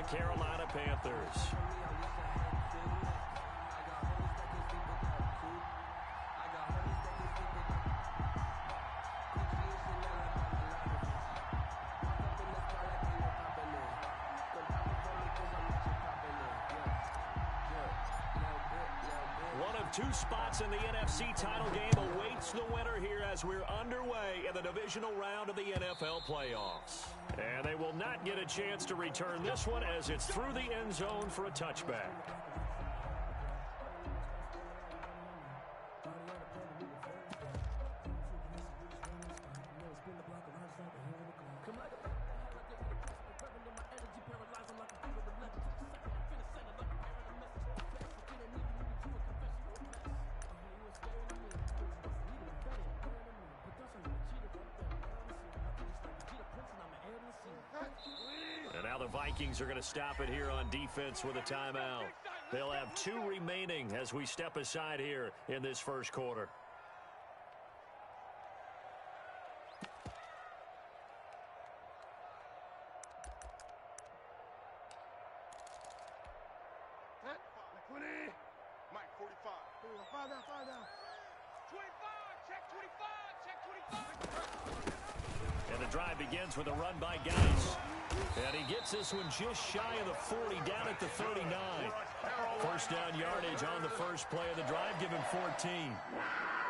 the Carolina Panthers. One of two spots in the NFC title game awaits the winner here as we're underway in the divisional round of the NFL playoffs. And they will not get a chance to return this one as it's through the end zone for a touchback. And now the Vikings are going to stop it here on defense with a timeout. They'll have 2 remaining as we step aside here in this first quarter. Mike, 45. 5 down, 5 down. 25, check 25, check 25. And the drive begins with a run by Geis. And he gets this one just shy of the 40, down at the 39. First down yardage on the first play of the drive, given 14.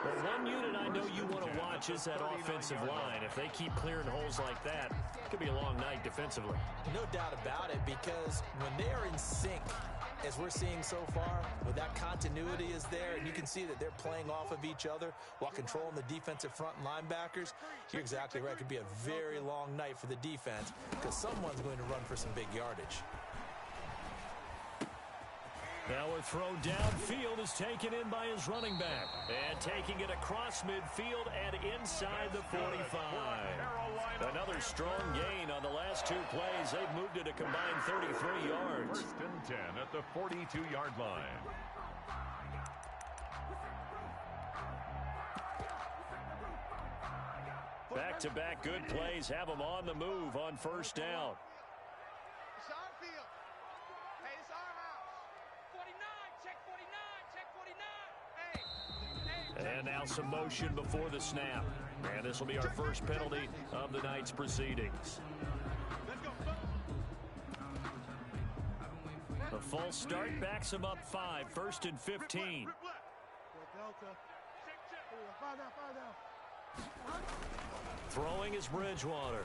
But one unit I know you want to watch is that offensive line. If they keep clearing holes like that, it could be a long night defensively. No doubt about it, because when they are in sync, as we're seeing so far, when that continuity is there, and you can see that they're playing off of each other while controlling the defensive front and linebackers, you're exactly right. It could be a very long night for the defense because someone's going to run for some big yardage. Now a throw downfield is taken in by his running back. And taking it across midfield and inside the 45. Another strong gain on the last 2 plays. They've moved it a combined 33 yards. First and 10 at the 42-yard line. Back-to-back good plays have them on the move on first down. It's our field. Hey, it's our house. 49, check 49, check 49. Hey. And now some motion before the snap. And this will be our first penalty of the night's proceedings. Let's go. The false start backs him up 5, first and 15. Delta. Check, check. 5 down, 5 down. Throwing is Bridgewater.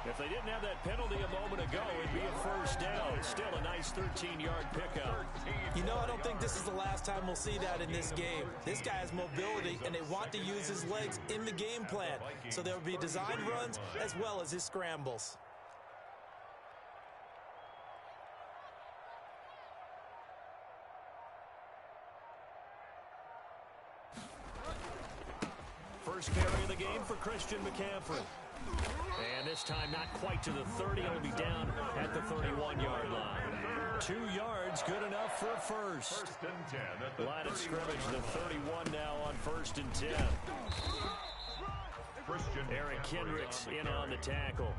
If they didn't have that penalty a moment ago, it'd be a first down. Still a nice 13-yard pickup. You know, I don't think this is the last time we'll see that in this game. This guy has mobility, and they want to use his legs in the game plan. So there will be design runs as well as his scrambles. First carry of the game for Christian McCaffrey. And this time not quite to the 30. It'll be down at the 31-yard line. 2 yards, good enough for a first. First and 10 at Line of scrimmage, the 31 now on first and 10. Eric Kendricks in on the tackle.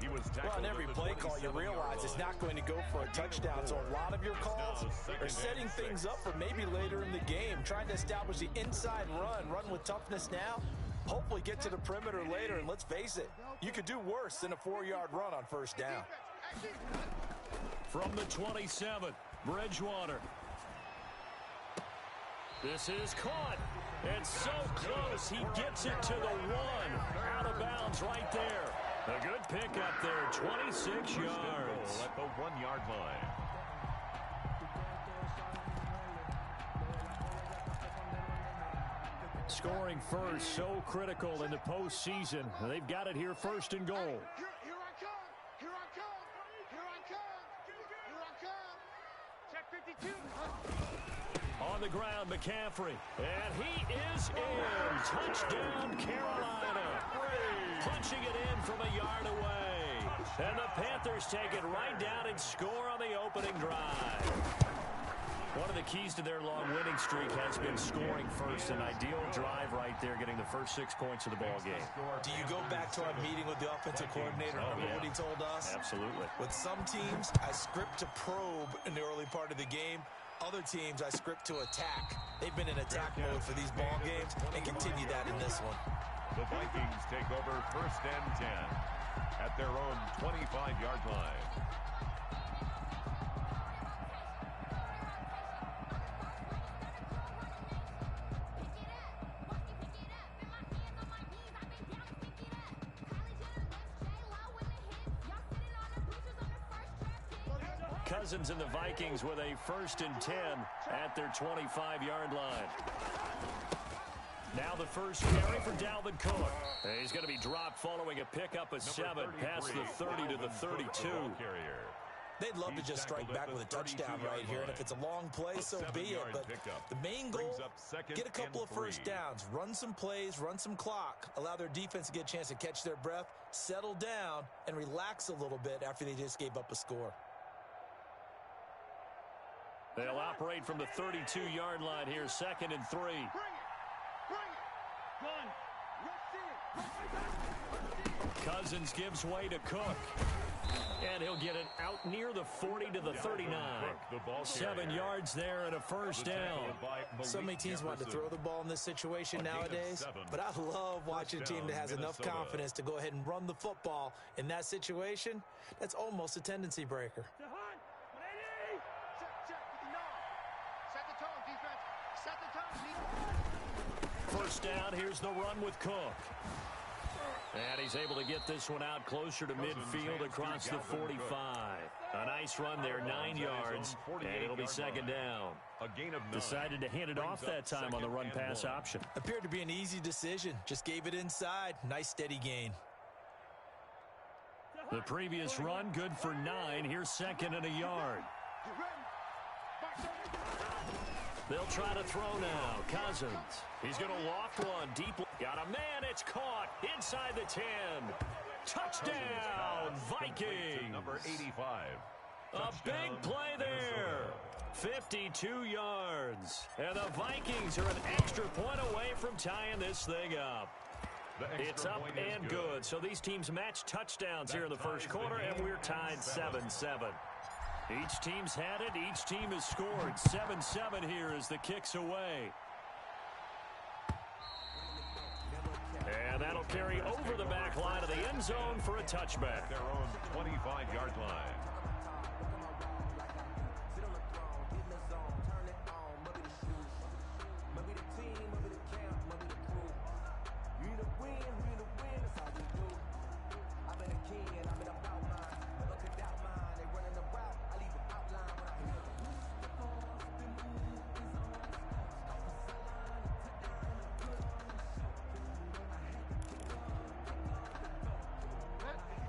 He was well, on every play call, you realize it's not going to go for a touchdown. So a lot of your calls are setting things up for maybe later in the game, trying to establish the inside run with toughness now, hopefully get to the perimeter later. And let's face it, you could do worse than a 4-yard run on first down. From the 27, Bridgewater. This is caught. And so close, he gets it to the 1. Out of bounds right there. A good pickup there, 26 yards. At the 1-yard line. Scoring first, so critical in the postseason. They've got it here first and goal. Here I come. Here I come. Here I come. Here I come. Check 52. On the ground, McCaffrey. And he is in. Touchdown, Carolina. Punching it in from a yard away. And the Panthers take it right down and score on the opening drive. One of the keys to their long winning streak has been scoring first. An ideal drive right there, getting the first 6 points of the ball game. Do you go back to our meeting with the offensive coordinator? Remember what he told us? Absolutely. With some teams, I script to probe in the early part of the game. Other teams, I script to attack. They've been in attack mode for these ball games and continue that in this one. The Vikings take over 1st and 10 at their own 25-yard line. Cousins and the Vikings with a 1st and 10 at their 25-yard line. Now the first carry for Dalvin Cook. He's going to be dropped following a pickup of 7 past the 30 to the 32. They'd love to just strike back with a touchdown right here, and if it's a long play, so be it. But the main goal, get a couple of first downs, run some plays, run some clock, allow their defense to get a chance to catch their breath, settle down, and relax a little bit after they just gave up a score. They'll operate from the 32-yard line here, 2nd and 3. Cousins gives way to Cook. And he'll get it out near the 40 to the 39. 7 yards there and a first down. So many teams want to throw the ball in this situation nowadays, but I love watching a team that has enough confidence to go ahead and run the football. In that situation, that's almost a tendency breaker. First down, here's the run with Cook. And he's able to get this one out closer to midfield across the 45. A nice run there, 9 yards, and it'll be 2nd down. Decided to hand it off that time on the run-pass option. Appeared to be an easy decision. Just gave it inside. Nice steady gain. The previous run, good for 9. Here's 2nd and a yard. They'll try to throw now. Cousins. He's going to loft one deep. Got a man. It's caught inside the 10. Touchdown, Vikings. Number 85. A big play there. 52 yards. And the Vikings are an extra point away from tying this thing up. It's up and good. So these teams match touchdowns here in the first quarter, and we're tied 7-7. Each team's had it. Each team has scored. 7-7 here as the kick's away. And that'll carry over the back line of the end zone for a touchback. Their own 25-yard line.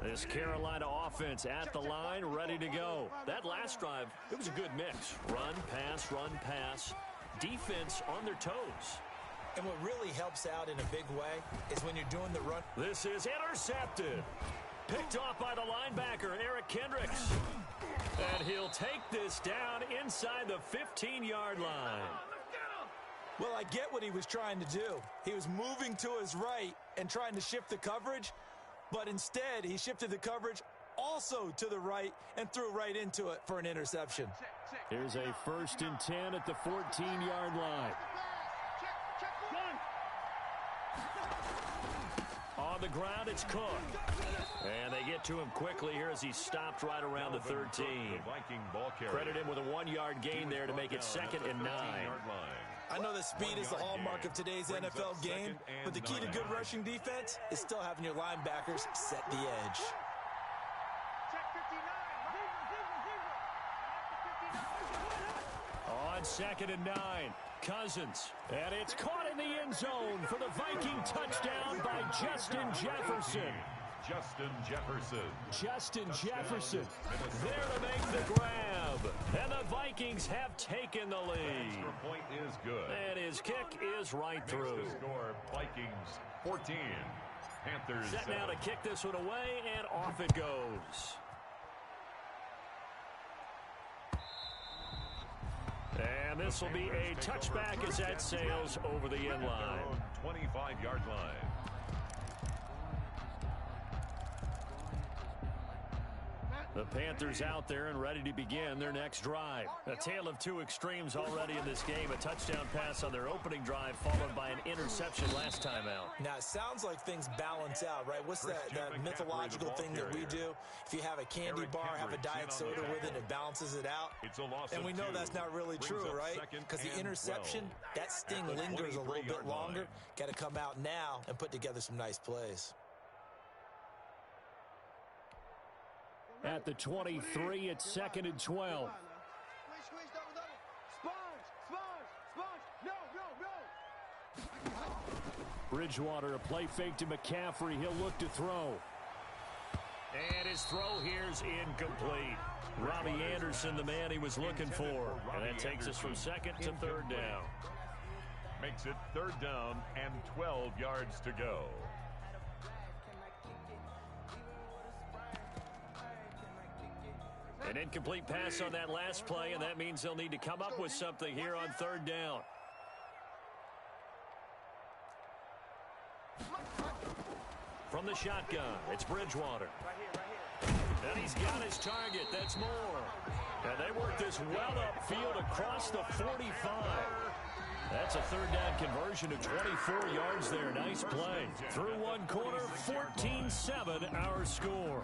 This Carolina offense at the line, ready to go. That last drive, it was a good mix. Run, pass, defense on their toes. And what really helps out in a big way is when you're doing the run. This is intercepted. Picked off by the linebacker, Eric Kendricks. And he'll take this down inside the 15-yard line. Well, I get what he was trying to do. He was moving to his right and trying to shift the coverage. But instead, he shifted the coverage also to the right and threw right into it for an interception. Here's a 1st and 10 at the 14-yard line. On the ground, it's Cook. And they get to him quickly here as he stopped right around the 13. Credit him with a 1-yard gain there to make it 2nd and 9. I know that speed is the hallmark of today's NFL game, but the key to good rushing defense is still having your linebackers set the edge. On 2nd and 9, Cousins. And it's caught in the end zone for the Viking touchdown by Justin Jefferson. Justin Jefferson there to make the grab. And the Vikings have taken the lead. Extra point is good. And his kick is right through. Makes the score Vikings 14. Panthers set 7. now to kick this one away, and off it goes. And this will be a touchback as that sails over the end line. 25-yard line. The Panthers out there and ready to begin their next drive. A tale of two extremes already in this game. A touchdown pass on their opening drive followed by an interception last time out. Now, it sounds like things balance out, right? What's that mythological thing that we do? If you have a candy bar, have a diet soda with it, it balances it out. And we know that's not really true, right? Because the interception, that sting lingers a little bit longer. Got to come out now and put together some nice plays. At the 23, it's 2nd and 12. Squeeze, double. Sponge. No. Bridgewater, a play fake to McCaffrey. He'll look to throw. And his throw here's incomplete. Robbie Anderson, the man he was looking for. And that takes us from 2nd to 3rd down. Makes it 3rd down and 12 yards to go. An incomplete pass on that last play, and that means they'll need to come up with something here on 3rd down. From the shotgun, it's Bridgewater. And he's got his target. That's Moore. And they work this well upfield across the 45. That's a 3rd down conversion of 24 yards there. Nice play. Through one quarter, 14-7 our score.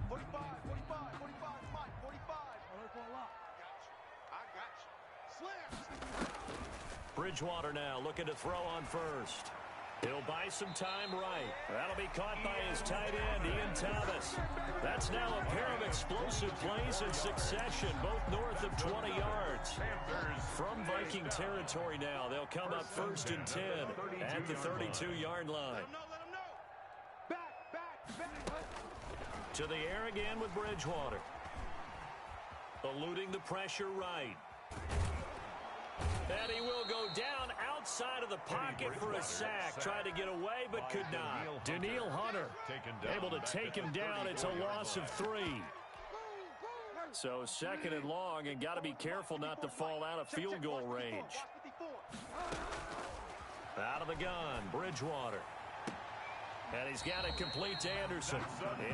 45, Mike, 45. I got you. Slams. Bridgewater now looking to throw on first. He'll buy some time right. That'll be caught by his tight end, Ian Thomas. That's now a pair of explosive plays in succession, both north of 20 yards. From Viking territory now, they'll come up 1st and 10 at the 32-yard line. Let him know. Back. To the air again with Bridgewater. Eluding the pressure right. And he will go down outside of the pocket for a sack. Tried to get away, but could not. Daniil Hunter able to take him down. It's a loss of 3. So 2nd and long, and got to be careful not to fall out of field goal range. Out of the gun, Bridgewater. And he's got it complete to Anderson.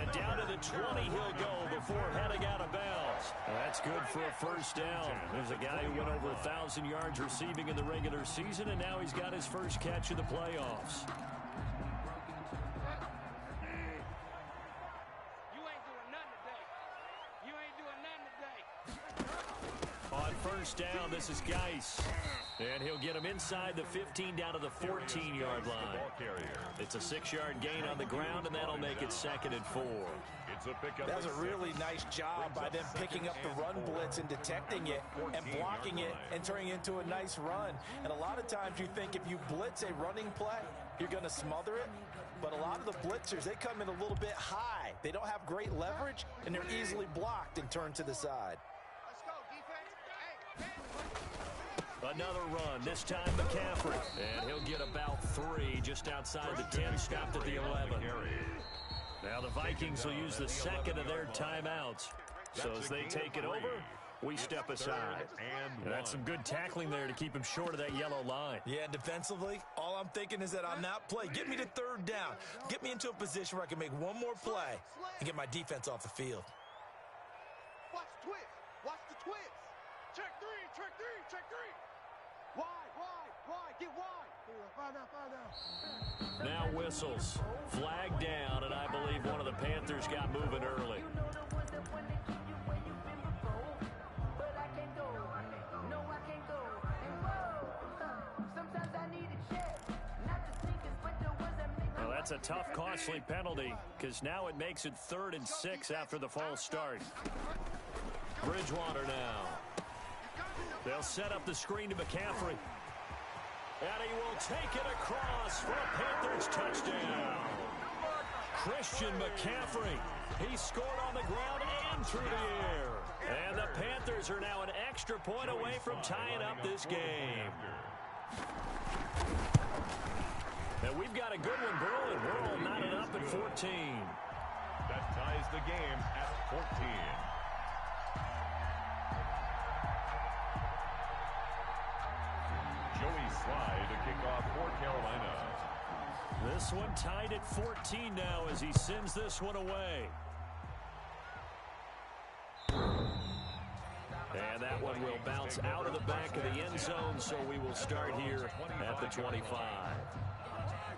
And down to the 20 he'll go before heading out of bounds. That's good for a 1st down. There's a guy who went over 1,000 yards receiving in the regular season, and now he's got his first catch of the playoffs. On 1st down, this is Geis. And he'll get him inside the 15 down to the 14-yard line. It's a 6-yard gain on the ground, and that'll make it 2nd and 4. That was a really nice job by them picking up the run blitz and detecting it and blocking it and turning it into a nice run. And a lot of times you think if you blitz a running play, you're going to smother it. But a lot of the blitzers, they come in a little bit high. They don't have great leverage, and they're easily blocked and turned to the side. Let's go, defense. Another run, this time McCaffrey. And he'll get about 3 just outside the 10, stopped at the 11. Now the Vikings will use the 2nd of their timeouts. So as they take it over, we step aside. And that's some good tackling there to keep him short of that yellow line. Yeah, defensively, all I'm thinking is that on that play, get me to 3rd down. Get me into a position where I can make one more play and get my defense off the field. Watch the twist. Watch the twist. Check 3. Wide. Get wide. 5 down. Now whistles. Flag down, and I believe one of the Panthers got moving early. Well, that's a tough, costly penalty, because now it makes it 3rd and 6 after the false start. Bridgewater now. They'll set up the screen to McCaffrey. And he will take it across for a Panthers touchdown. Christian McCaffrey. He scored on the ground and through the air. And the Panthers are now an extra point away from tying up this game. And we've got a good one brewing. We're all knotted up at 14. That ties the game at 14. with a kickoff for Carolina. This one tied at 14 now as he sends this one away. And that one will bounce out of the back of the end zone, so we will start here at the 25.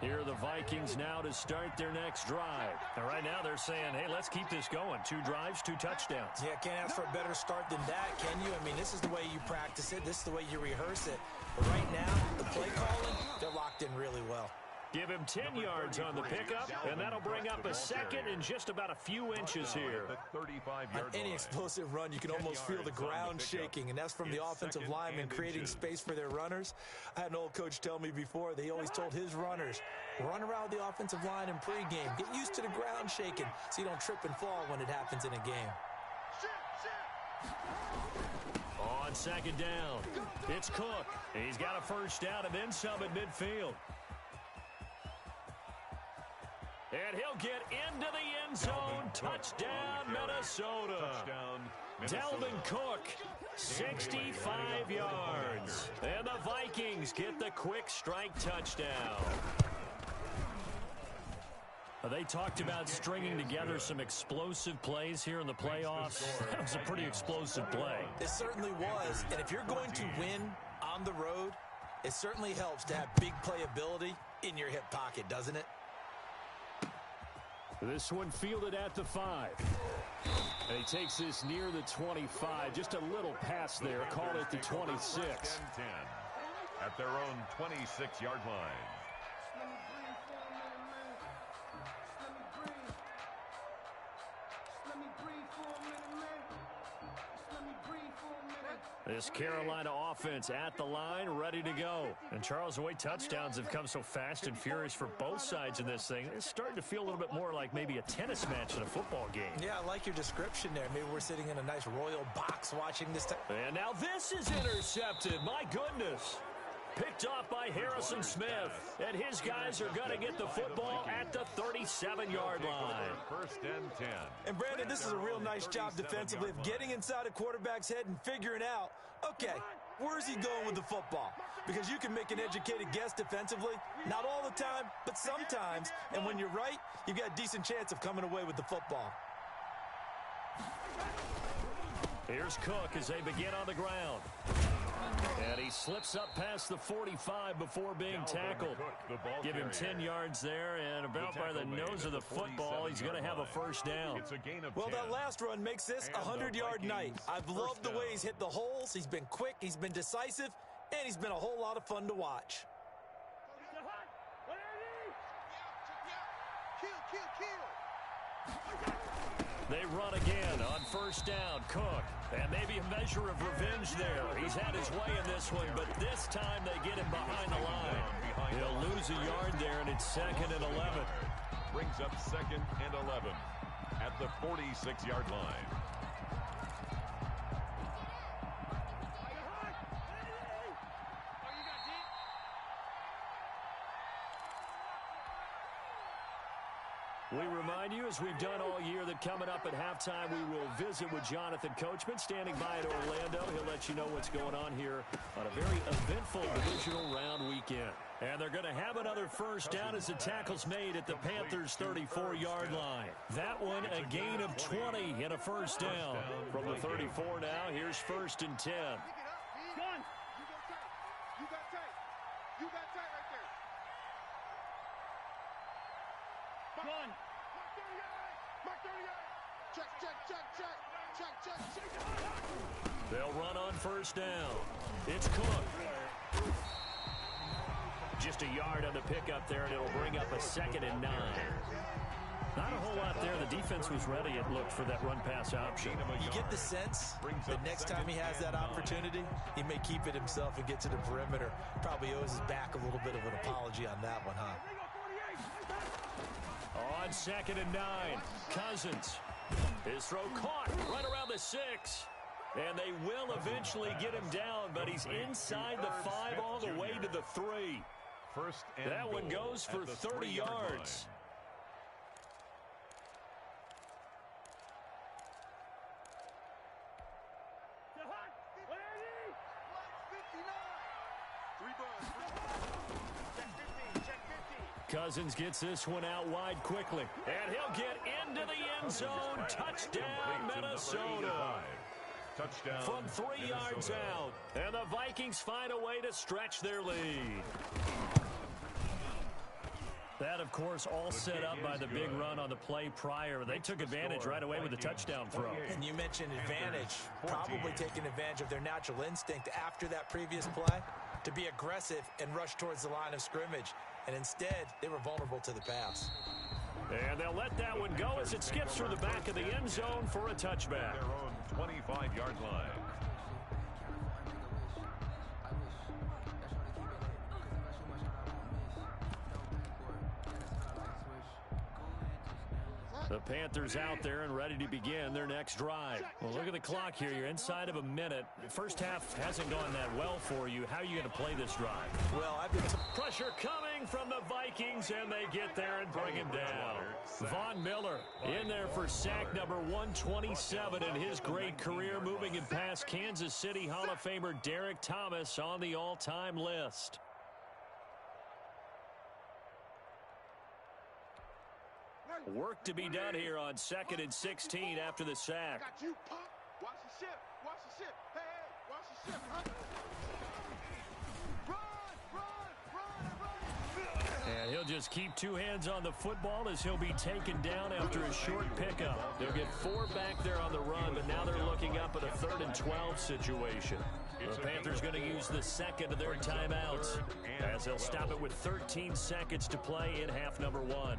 Here are the Vikings now to start their next drive. And right now they're saying, hey, let's keep this going. 2 drives, 2 touchdowns. Yeah, can't ask for a better start than that, can you? I mean, this is the way you practice it. This is the way you rehearse it. But right now, the play calling, they're locked in really well. Give him 10 yards on the pickup, and that'll bring up a second in just about a few inches here. On any explosive run, you can almost feel the ground shaking, and that's from the offensive linemen creating space for their runners. I had an old coach tell me before, they always told his runners, run around the offensive line in pregame. Get used to the ground shaking so you don't trip and fall when it happens in a game. On second down, it's Cook. He's got a first down and then some at midfield. And he'll get into the end zone. Touchdown, Minnesota. Dalvin Cook, 65 yards. And the Vikings get the quick strike touchdown. They talked about stringing together some explosive plays here in the playoffs. That was a pretty explosive play. It certainly was. And if you're going to win on the road, it certainly helps to have big playability in your hip pocket, doesn't it? This one fielded at the 5. And he takes this near the 25. Just a little pass there. Call it the 26. 10 at their own 26-yard line. This Carolina offense at the line, ready to go. And Charles, the way touchdowns have come so fast and furious for both sides in this thing, it's starting to feel a little bit more like maybe a tennis match in a football game. Yeah, I like your description there. Maybe we're sitting in a nice royal box watching this. And now this is intercepted. My goodness. Picked off by Harrison Smith. And his guys are going to get the football at the 37-yard line. First and 10. And Brandon, this is a real nice job defensively of getting inside a quarterback's head and figuring out, okay, where's he going with the football? Because you can make an educated guess defensively, not all the time, but sometimes. And when you're right, you've got a decent chance of coming away with the football. Here's Cook as they begin on the ground. And he slips up past the 45 before being tackled. Give him 10 yards there, and about by the nose of the football, he's going to have a first down. Well, that last run makes this a 100-yard night. I've loved the way he's hit the holes. He's been quick, he's been decisive, and he's been a whole lot of fun to watch. They run again on first down. Cook. And maybe a measure of revenge there. He's had his way in this one, but this time they get him behind the line. He'll lose a yard there, and it's 2nd and 11. Brings up 2nd and 11 at the 46-yard line. We remind you, as we've done all year, that coming up at halftime, we will visit with Jonathan Coachman, standing by at Orlando. He'll let you know what's going on here on a very eventful divisional round weekend. And they're going to have another first down as the tackle's made at the Panthers' 34-yard line. That one, a gain of 20 and a first down. From the 34 now, here's 1st and 10. They'll run on first down. It's Cook. Just a yard on the pickup there, and it'll bring up a 2nd and 9. Not a whole lot there. The defense was ready, it looked, for that run-pass option. You get the sense that next time he has that opportunity, he may keep it himself and get to the perimeter. Probably owes his back a little bit of an apology on that one, huh? On 2nd and 9, Cousins. His throw caught right around the 6. And they will eventually get him down, but he's inside the 5 all the way to the 3. First and that one goes for 30 yards. Cousins gets this one out wide quickly. And he'll get into the end zone. Touchdown, Minnesota. Touchdown From 3 yards out. And the Vikings find a way to stretch their lead. That, of course, all set up by the big run on the play prior. They took advantage right away with the touchdown throw. And you mentioned advantage. Probably taking advantage of their natural instinct after that previous play to be aggressive and rush towards the line of scrimmage. And instead, they were vulnerable to the pass. And they'll let that one go as it skips through the back of the end zone for a touchback. Their own 25-yard line. The Panthers out there and ready to begin their next drive. Well, look at the clock here. You're inside of a minute. The first half hasn't gone that well for you. How are you going to play this drive? Well, I've been pressure coming from the Vikings, and they get there and bring him down. Von Miller in there for sack number 127 in his great career, moving him past Kansas City Hall of Famer Derek Thomas on the all-time list. Work to be done here on 2nd and 16 after the sack. Got you, punk. Watch the ship. Watch the ship. Hey, hey, watch the ship. Run. And he'll just keep two hands on the football as he'll be taken down after a short pickup. They'll get 4 back there on the run, but now they're looking up at a 3rd and 12 situation. The Panthers going to use the second of their timeouts as they'll stop it with 13 seconds to play in half number 1.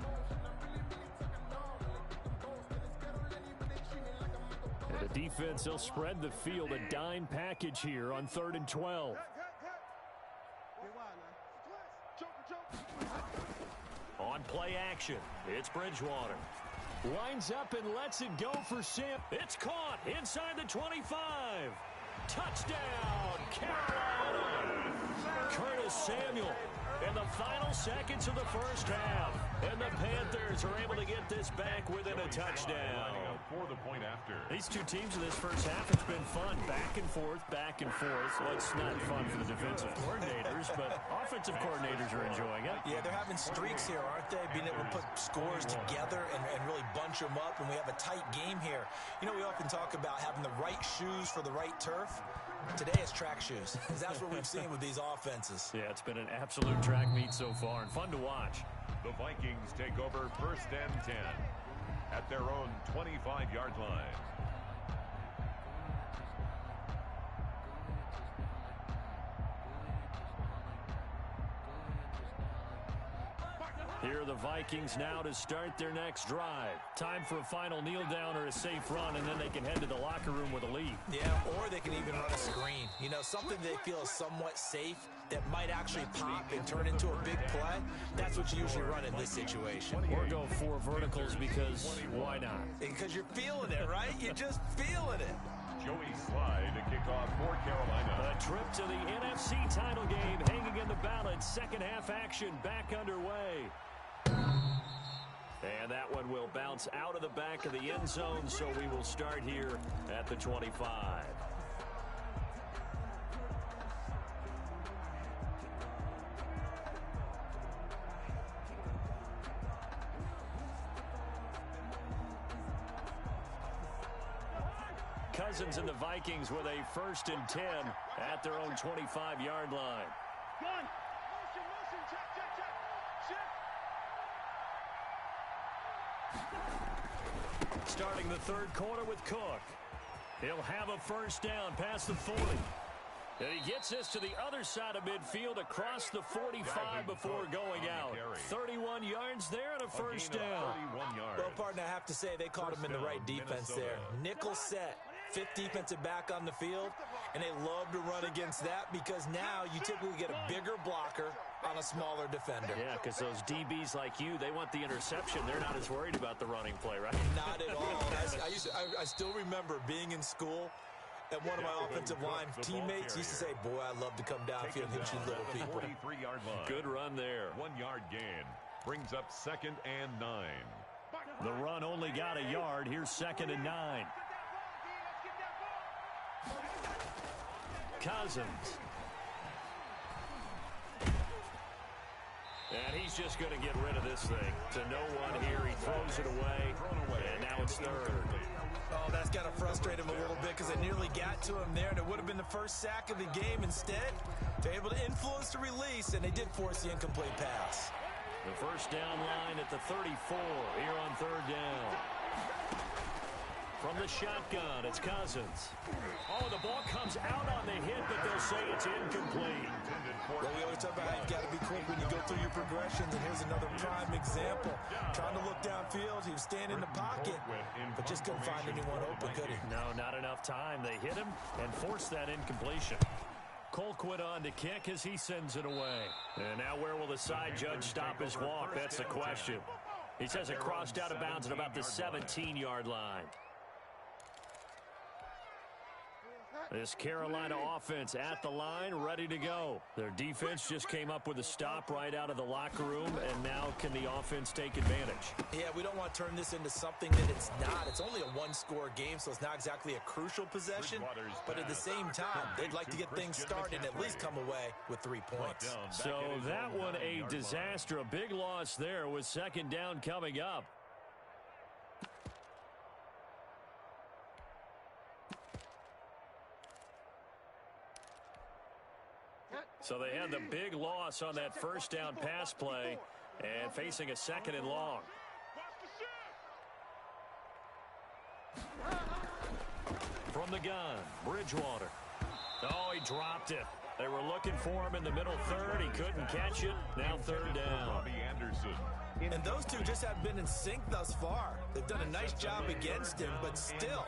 And the defense, they'll spread the field, a dime package here on 3rd and 12. On play action, it's Bridgewater. Lines up and lets it go for Sam. It's caught inside the 25. Touchdown, Carolina. Curtis Samuel in the final seconds of the first half. And the Panthers are able to get this back within a touchdown. For the point after. These two teams in this first half, it's been fun. Back and forth, back and forth. Well, it's not fun for the defensive coordinators, but offensive coordinators are enjoying it. Yeah, they're having streaks here, aren't they? Being able to put scores together and really bunch them up, and we have a tight game here. You know, we often talk about having the right shoes for the right turf. Today it's track shoes. That's what we've seen with these offenses. Yeah, it's been an absolute track meet so far and fun to watch. The Vikings take over 1st and 10 at their own 25-yard line. Here are the Vikings now to start their next drive. Time for a final kneel down or a safe run, and then they can head to the locker room with a lead. Yeah, or they can even run a screen. You know, something they feel is somewhat safe that might actually pop and turn into a big play. That's what you usually run in this situation. Or go 4 verticals because why not? Because you're feeling it, right? You're just feeling it. Joey Slye to kick off for Carolina. A trip to the NFC title game hanging in the balance. Second half action back underway. And that one will bounce out of the back of the end zone, so we will start here at the 25. Cousins and the Vikings with a 1st and 10 at their own 25-yard line. Gun. Motion, check. Shit. Starting the 3rd quarter with Cook. He'll have a 1st down past the 40. And he gets this to the other side of midfield across the 45 before going out. 31 yards there and a 1st down. Well, partner, I have to say they caught him in the right defense there. Nickel set. 5th defensive back on the field, and they love to run against that because now you typically get a bigger blocker on a smaller defender. Yeah, because those DBs like you, they want the interception. They're not as worried about the running play, right? Not at all. I still remember being in school, and one of my offensive line teammates used to say, boy, I'd love to come downfield and hit you little people. 43-yard line. Good run there. 1-yard gain brings up 2nd and 9. The run only got a yard. Here's 2nd and 9. Cousins. And he's just going to get rid of this thing. To no one here. He throws it away. And now it's third. Oh, that's got to frustrate him a little bit because they nearly got to him there, and it would have been the first sack of the game. Instead, they're able to influence the release, and they did force the incomplete pass. The first down line at the 34 here on third down. From the shotgun, it's Cousins. Oh, the ball comes out on the hit, but they'll say it's incomplete. Well, we always talk about how you've got to be quick when you go through your progressions, and here's another prime example. Trying to look downfield, he was staying in the pocket, but just couldn't find anyone open, could he? No, not enough time. They hit him and forced that incompletion. Colquitt on to kick as he sends it away. And now where will the side judge stop his walk? That's the question. He says it crossed out of bounds at about the 17-yard line. This Carolina offense at the line, ready to go. Their defense just came up with a stop right out of the locker room, and now can the offense take advantage? Yeah, we don't want to turn this into something that it's not. It's only a one-score game, so it's not exactly a crucial possession. But at the same time, they'd like to get things started and at least come away with 3 points. So that one a disaster, a big loss there with second down coming up. So they had the big loss on that first down pass play and facing a second and long. From the gun, Bridgewater. Oh, he dropped it. They were looking for him in the middle third. He couldn't catch it. Now third down. And those two just haven't been in sync thus far. They've done a nice job against him, but still,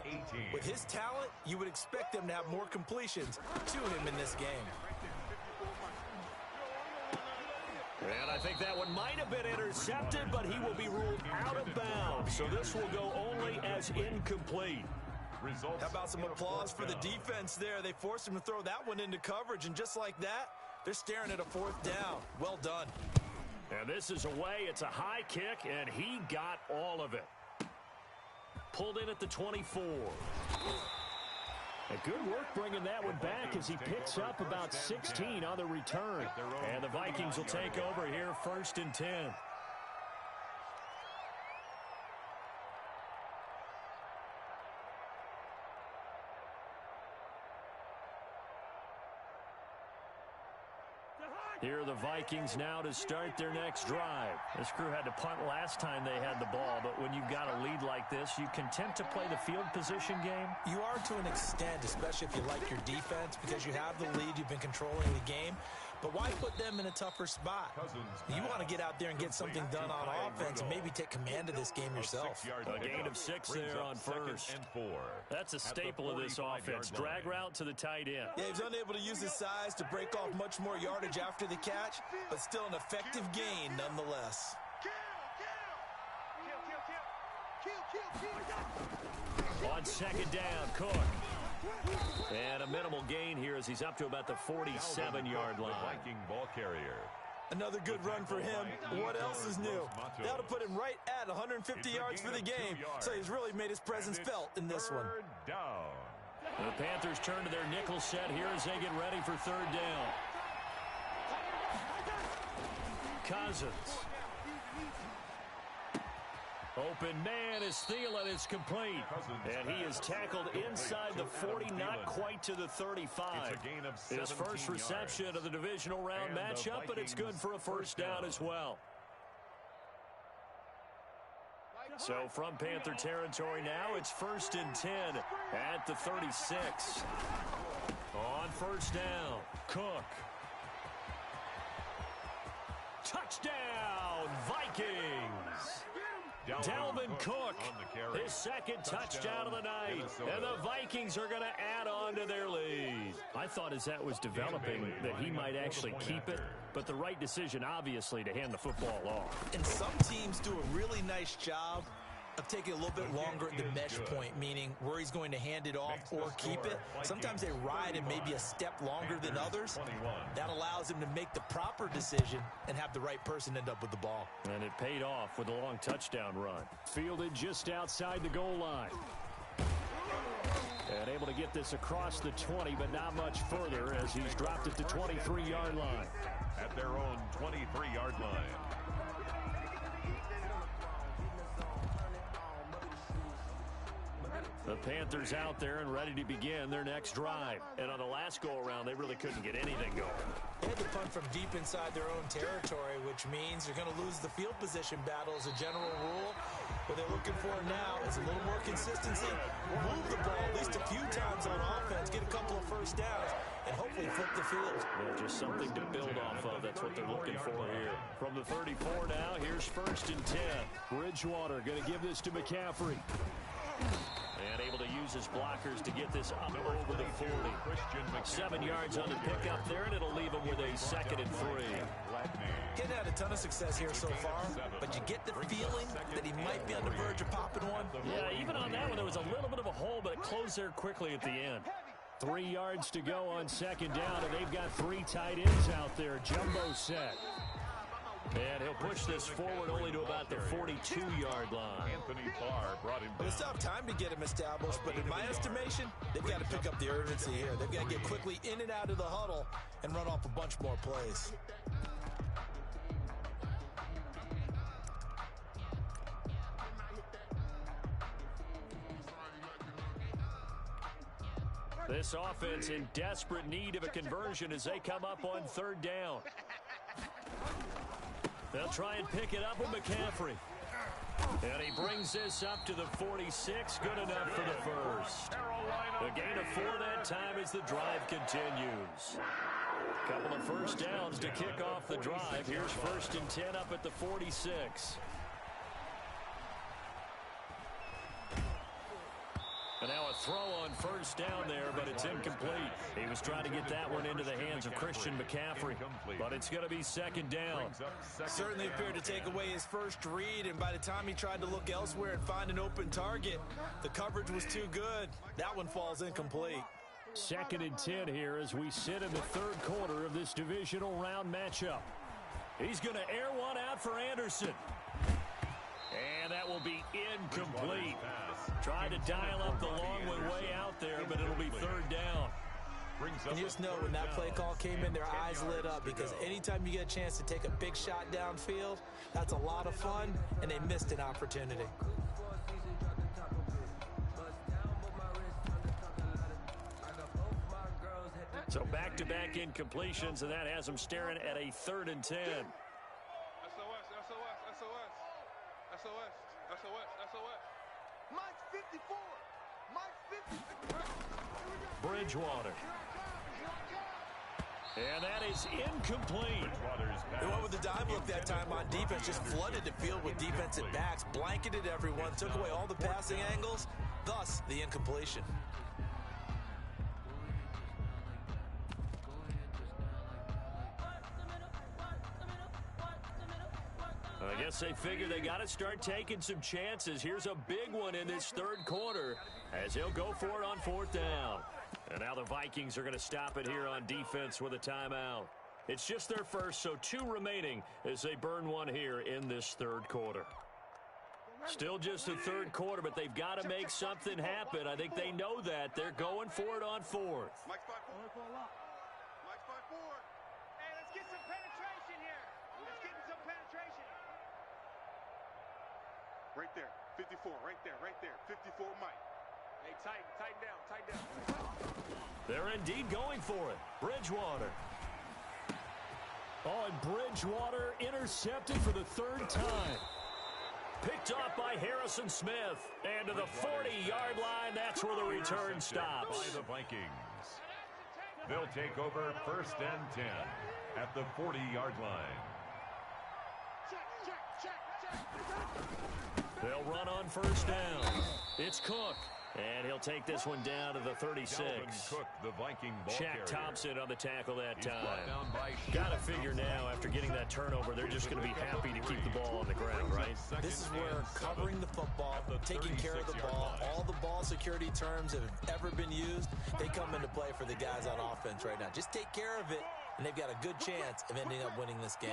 with his talent, you would expect them to have more completions to him in this game. And I think that one might have been intercepted, but he will be ruled out of bounds. So this will go only as incomplete. How about some applause for the defense there? They forced him to throw that one into coverage, and just like that, they're staring at a fourth down. Well done. And this is away. It's a high kick, and he got all of it. Pulled in at the 24. A good work bringing that one back as he picks up about 16 on the return. And the Vikings will take over here, 1st and 10. Here are the Vikings now to start their next drive. This crew had to punt last time they had the ball, but when you've got a lead like this, you content to play the field position game? You are to an extent, especially if you like your defense, because you have the lead, you've been controlling the game. But why put them in a tougher spot? You want to get out there and get something done on offense and maybe take command of this game yourself. A gain of 6 there on first. That's a staple of this offense. Drag route to the tight end. Yeah, he's unable to use his size to break off much more yardage after the catch, but still an effective gain nonetheless. On second down, Cook. And a minimal gain here as he's up to about the 47-yard line. Viking ball carrier. Another good run for him. What else is new? That'll put him right at 150 yards for the game, so he's really made his presence felt in this one. The Panthers turn to their nickel set here as they get ready for third down. Cousins. Open man is Thielen. It's complete. And he is tackled inside the 40, not quite to the 35. His first reception of the divisional round matchup, but it's good for a first down as well. So from Panther territory now, it's 1st and 10 at the 36. On first down, Cook. Touchdown, Vikings! Dalvin Cook, his second touchdown of the night, and the Vikings are going to add on to their lead. I thought as that was developing that he might actually keep it, but the right decision, obviously, to hand the football off. And some teams do a really nice job of taking a little bit longer at the mesh point, meaning where he's going to hand it off or keep it. Sometimes they ride it maybe a step longer than others. That allows him to make the proper decision and have the right person end up with the ball. And it paid off with a long touchdown run. Fielded just outside the goal line. And able to get this across the 20, but not much further as he's dropped it to 23-yard line. At their own 23-yard line. The Panthers out there and ready to begin their next drive. And on the last go-around, they really couldn't get anything going. They had to punt from deep inside their own territory, which means they're going to lose the field position battle as a general rule. What they're looking for now is a little more consistency, move the ball at least a few times on offense, get a couple of first downs, and hopefully flip the field. Yeah, just something to build off of. That's what they're looking for here. From the 34 now, here's 1st and 10. Bridgewater going to give this to McCaffrey. And able to use his blockers to get this up over the 40. 7 yards on the pickup there, and it'll leave him with a 2nd and 3. Getting had a ton of success here so far, but you get the feeling that he might be on the verge of popping one. Yeah, even on that one, there was a little bit of a hole, but it closed there quickly at the end. 3 yards to go on 2nd down, and they've got 3 tight ends out there. Jumbo set. And he'll push this forward only to about the 42-yard line. Anthony Barr brought him down. It's still time to get him established, but in my estimation, they've got to pick up the urgency here. They've got to get quickly in and out of the huddle and run off a bunch more plays. This offense in desperate need of a conversion as they come up on 3rd down. They'll try and pick it up with McCaffrey. And he brings this up to the 46. Good enough for the first. A gain of 4 that time as the drive continues. Couple of first downs to kick off the drive. Here's 1st and 10 up at the 46. And now a throw on 1st down there, but it's incomplete. He was trying to get that one into the hands of Christian McCaffrey, but it's going to be 2nd down. Certainly appeared to take away his first read, and by the time he tried to look elsewhere and find an open target, the coverage was too good. That one falls incomplete. 2nd and 10 here as we sit in the 3rd quarter of this divisional round matchup. He's going to air one out for Anderson. And that will be incomplete. Tried to dial up the long way out there, but it'll be 3rd down. And you just know when that play call came in, their eyes lit up, because anytime you get a chance to take a big shot downfield, that's a lot of fun, and they missed an opportunity. So back-to-back incompletions, and that has them staring at a 3rd and 10. Mike's 54. Mike's 54. Bridgewater. And that is incomplete. They went with the dive look that time on defense, just flooded the field with defensive backs, blanketed everyone, took away all the passing angles, thus the incompletion. I guess they figure they got to start taking some chances. Here's a big one in this 3rd quarter as he'll go for it on 4th down. And now the Vikings are going to stop it here on defense with a timeout. It's just their first, so 2 remaining as they burn one here in this 3rd quarter. Still just the 3rd quarter, but they've got to make something happen. I think they know that. They're going for it on 4th. Mike's 5-4. Mike's 5-4. Hey, let's get some penetration here. Let's get some penetration. Right there, 54, right there, 54 Mike. Hey, tighten down. They're indeed going for it. Bridgewater. Oh, and Bridgewater intercepted for the 3rd time. Picked off by Harrison Smith. And to the 40-yard line, that's where the return stops. By the Vikings. They'll take over 1st and 10 at the 40-yard line. They'll run on 1st down. It's Cook. And he'll take this one down to the 36. Cook, the Viking ball Shaq carrier. Thompson on the tackle that time. Got to figure now, after getting that turnover, they're just going to be happy to keep the ball on the ground, right? This is where covering the football, taking care of the ball, all the ball security terms that have ever been used, they come into play for the guys on offense right now. Just take care of it, and they've got a good chance of ending up winning this game.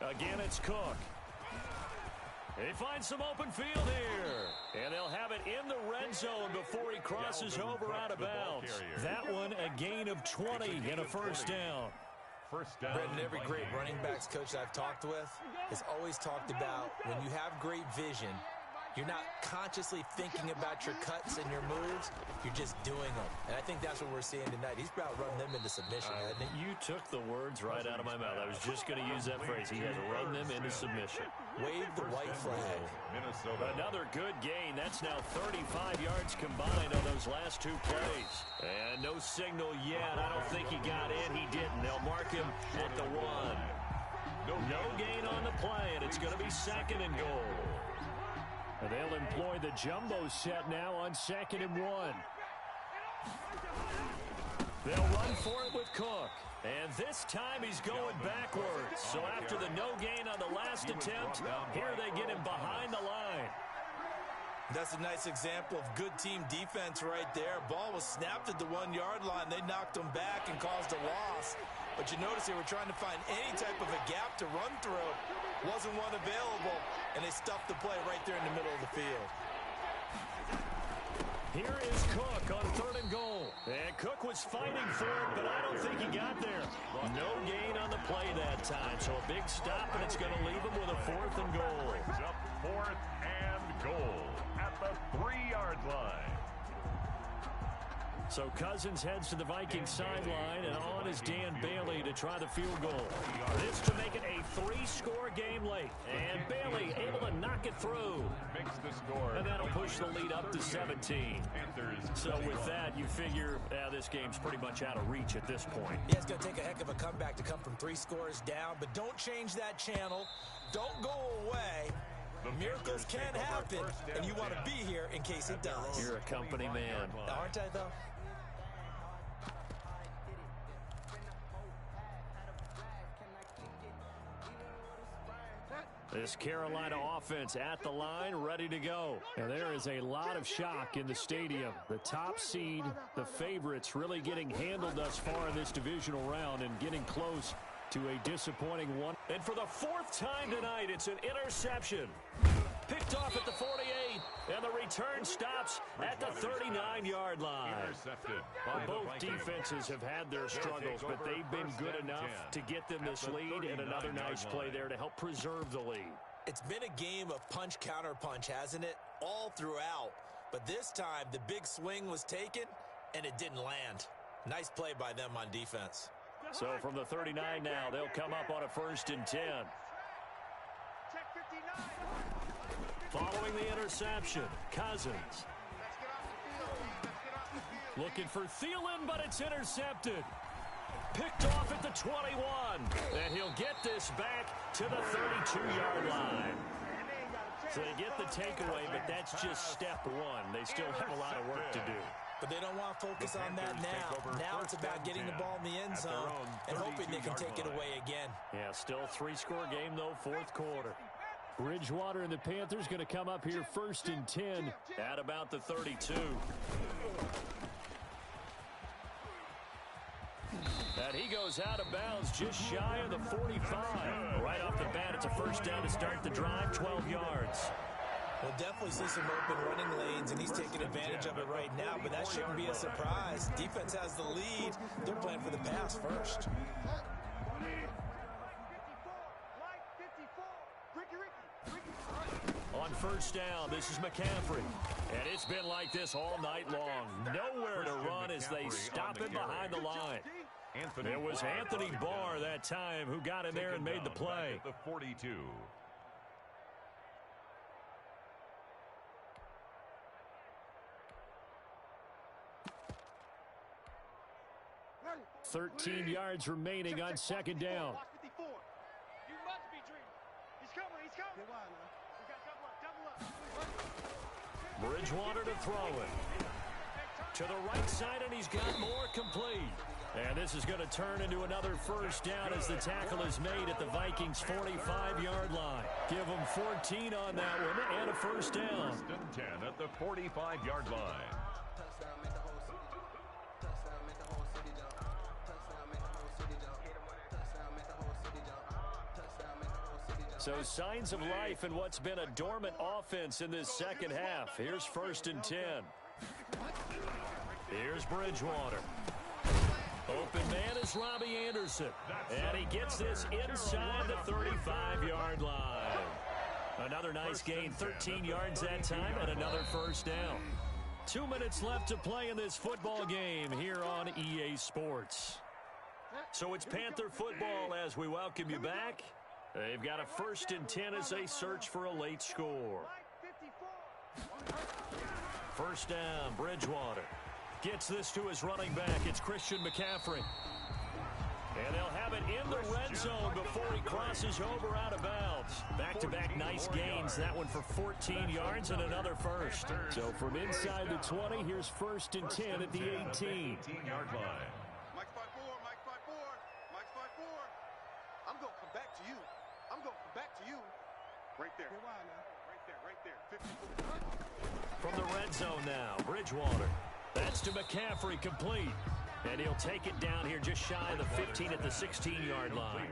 Again, it's Cook. He finds some open field here. And they'll have it in the red zone before he crosses over out of bounds. That one a gain of 20 and a first down. Brendan, every great running backs coach I've talked with has always talked about when you have great vision, you're not consciously thinking about your cuts and your moves. You're just doing them. And I think that's what we're seeing tonight. He's about running them into submission, hasn't he? You took the words right out of my mouth. I was just going to use that phrase. He has run them into submission. Wave the white flag. Minnesota. Another good gain. That's now 35 yards combined on those last two plays. And no signal yet. I don't think he got in. He didn't. They'll mark him at the 1. No gain on the play, and it's going to be 2nd and goal. And they'll employ the jumbo set now on 2nd and 1. They'll run for it with Cook. And this time he's going backwards. So after the no gain on the last attempt, here they get him behind the line. That's a nice example of good team defense right there. Ball was snapped at the 1-yard line. They knocked him back and caused a loss. But you notice they were trying to find any type of a gap to run through. Wasn't one available, and they stuffed the play right there in the middle of the field. Here is Cook on 3rd and goal. And Cook was fighting for it, but I don't think he got there. No gain on the play that time. So a big stop, and it's going to leave him with a 4th and goal. Up 4th and goal at the 3-yard line. So Cousins heads to the Vikings sideline, and on is Dan Bailey to try the field goal. This to make it a 3-score game late. And Bailey able to knock it through. Makes the score. And that'll push the lead up to 17. So with that, you figure this game's pretty much out of reach at this point. Yeah, it's going to take a heck of a comeback to come from 3 scores down, but don't change that channel. Don't go away. Miracles can happen, and you want to be here in case it does. You're a company man. Aren't I, though? This Carolina offense at the line, ready to go. And there is a lot of shock in the stadium. The top seed, the favorites, really getting handled thus far in this divisional round and getting close to a disappointing one. And for the 4th time tonight, it's an interception. Picked off at the 48, and the return stops at the 39-yard line. Both defenses have had their struggles, but they've been good enough to get them this lead, and another nice play there to help preserve the lead. It's been a game of punch-counter-punch, hasn't it? All throughout. But this time, the big swing was taken, and it didn't land. Nice play by them on defense. So from the 39 now, they'll come up on a 1st and 10. Following the interception, Cousins. Looking for Thielen, but it's intercepted. Picked off at the 21. And he'll get this back to the 32-yard line. So they get the takeaway, but that's just step 1. They still have a lot of work to do. But they don't want to focus on that now. Now it's about getting the ball in the end zone and hoping they can take it away again. Yeah, still 3-score game, though, 4th quarter. Bridgewater and the Panthers going to come up here 1st and 10 at about the 32. And he goes out of bounds just shy of the 45. Right off the bat, it's a 1st down to start the drive, 12 yards. We'll definitely see some open running lanes, and he's taking advantage of it right now, but that shouldn't be a surprise. Defense has the lead. They're playing for the pass first. On 1st down, this is McCaffrey. And it's been like this all night long. Nowhere to run as they stop him behind the line. It was Anthony Barr that time who got in there and made the play. The 42. $13 yards remaining on 2nd down. You must be dreaming. He's coming. He's coming. We got double up. Bridgewater to throw it. To the right side, and he's got more complete. And this is going to turn into another 1st down as the tackle is made at the Vikings' 45-yard line. Give them 14 on that one and a 1st down. 1st and 10 at the 45-yard line. So signs of life in what's been a dormant offense in this second half. Here's 1st and 10. Here's Bridgewater. Open man is Robbie Anderson. And he gets this inside the 35-yard line. Another nice gain, 13 yards that time, and another first down. 2 minutes left to play in this football game here on EA Sports. So it's Panther football as we welcome you back. They've got a 1st and 10 as they search for a late score. 1st down, Bridgewater. Gets this to his running back. It's Christian McCaffrey. And they'll have it in the red zone before he crosses over out of bounds. Back-to-back nice gains. That one for 14 yards and another first. So from inside the 20, here's 1st and 10 at the 18. 18-yard line. Mike 5-4, Mike 5-4, Mike 5-4. I'm going to come back to you. I'm going to come back to you. Right there. Right there. 54. From the red zone now, Bridgewater. That's to McCaffrey, complete. And he'll take it down here just shy of the 15 at the 16-yard line.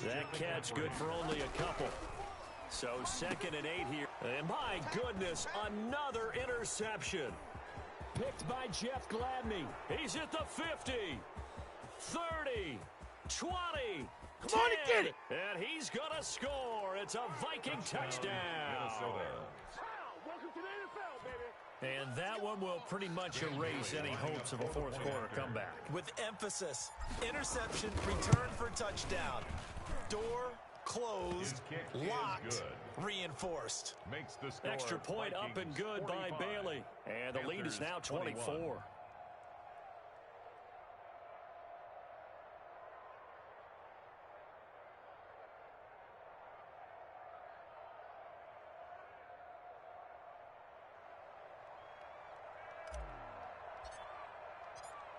That catch good for only a couple. So 2nd and 8 here. And my goodness, another interception. Picked by Jeff Gladney. He's at the 50, 30, 20, Come on and get it. And he's going to score. It's a Viking touchdown. Welcome to the NFL, baby. And that one will pretty much erase any hopes of a fourth quarter comeback. With emphasis, interception, return for touchdown. Door closed, locked, reinforced. Makes the score. Extra point up and good by Bailey. And the lead is now 24.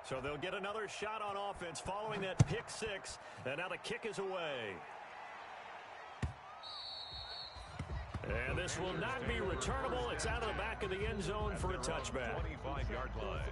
So they'll get another shot on offense following that pick 6. And now the kick is away. And this will not be returnable. It's out of the back of the end zone for a touchback. 25-yard line.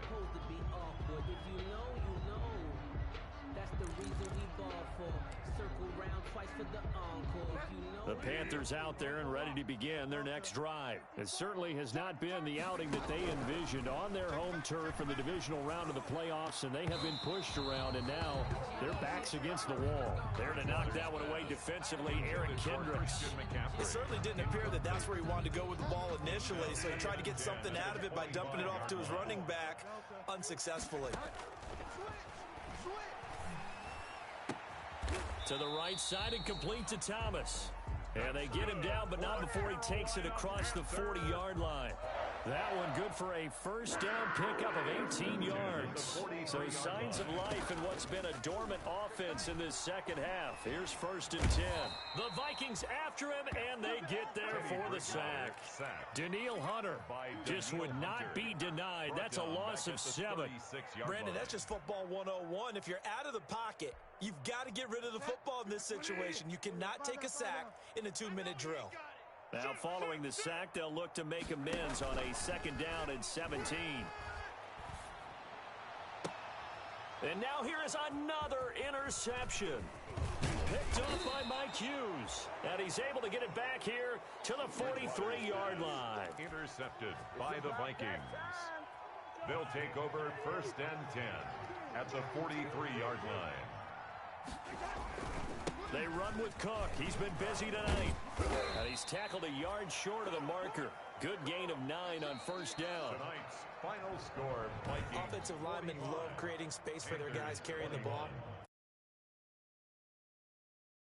The Panthers out there and ready to begin their next drive. It certainly has not been the outing that they envisioned on their home turf in the divisional round of the playoffs, and they have been pushed around, and now their backs against the wall. There to knock that one away defensively, Aaron Kendricks. It certainly didn't appear that that's where he wanted to go with the ball initially, so he tried to get something out of it by dumping it off to his running back unsuccessfully. To the right side and complete to Thomas. And they get him down, but not before he takes it across the 40-yard line. That one good for a first down pickup of 18 yards. So signs of life in what's been a dormant offense in this second half. Here's 1st and 10. The Vikings after him, and they get there for the sack. Danielle Hunter just would not be denied. That's a loss of 7. Brandon, that's just football 101. If you're out of the pocket, you've got to get rid of the football in this situation. You cannot take a sack in a 2-minute drill. Now, following the sack, they'll look to make amends on a 2nd down and 17. And now here is another interception. Picked up by Mike Hughes. And he's able to get it back here to the 43-yard line. Intercepted by the Vikings. They'll take over 1st and 10 at the 43-yard line. They run with Cook. He's been busy tonight. And he's tackled a yard short of the marker. Good gain of 9 on 1st down. Tonight's final score, Vikings. Offensive linemen love creating space for their guys carrying the ball.